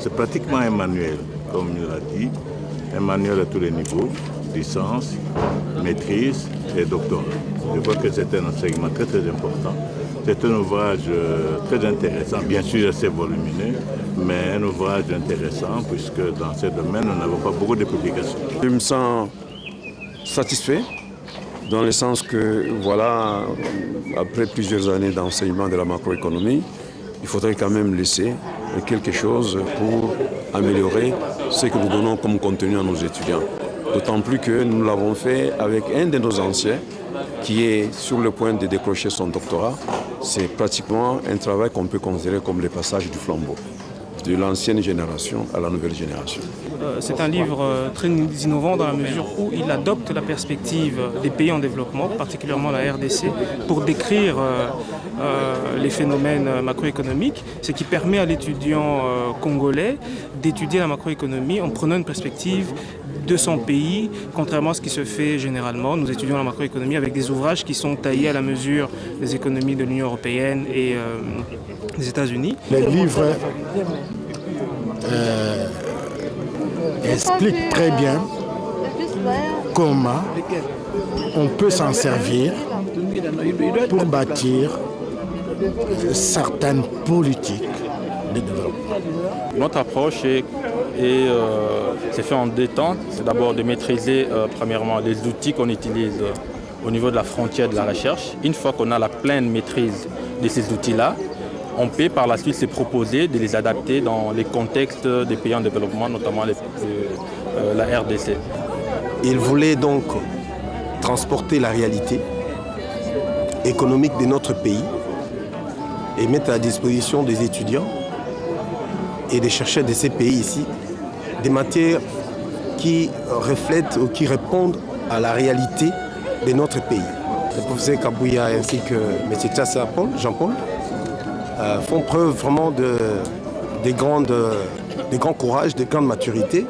C'est pratiquement un manuel, comme il l'a dit, un manuel à tous les niveaux, licence, maîtrise et doctorat. Je vois que c'est un enseignement très très important. C'est un ouvrage très intéressant, bien sûr assez volumineux, mais un ouvrage intéressant puisque dans ce domaine, nous n'avons pas beaucoup de publications. Je me sens satisfait dans le sens que, voilà, après plusieurs années d'enseignement de la macroéconomie, il faudrait quand même laisser quelque chose pour améliorer ce que nous donnons comme contenu à nos étudiants. D'autant plus que nous l'avons fait avec un de nos anciens qui est sur le point de décrocher son doctorat. C'est pratiquement un travail qu'on peut considérer comme le passage du flambeau, de l'ancienne génération à la nouvelle génération. C'est un livre très innovant dans la mesure où il adopte la perspective des pays en développement, particulièrement la RDC, pour décrire les phénomènes macroéconomiques, ce qui permet à l'étudiant congolais d'étudier la macroéconomie en prenant une perspective de son pays, contrairement à ce qui se fait généralement. Nous étudions la macroéconomie avec des ouvrages qui sont taillés à la mesure des économies de l'Union européenne et des États-Unis. Les livres expliquent très bien comment on peut s'en servir pour bâtir certaines politiques de développement. Notre approche c'est fait en deux temps. C'est d'abord de maîtriser premièrement les outils qu'on utilise au niveau de la frontière de la recherche. Une fois qu'on a la pleine maîtrise de ces outils-là, on peut par la suite se proposer de les adapter dans les contextes des pays en développement, notamment la RDC. Il voulait donc transporter la réalité économique de notre pays et mettre à la disposition des étudiants et des chercheurs de ces pays ici des matières qui reflètent ou qui répondent à la réalité de notre pays. Le professeur Kabouya ainsi que M. Tchassa Jean-Paul font preuve vraiment de grand courage, de grande maturité.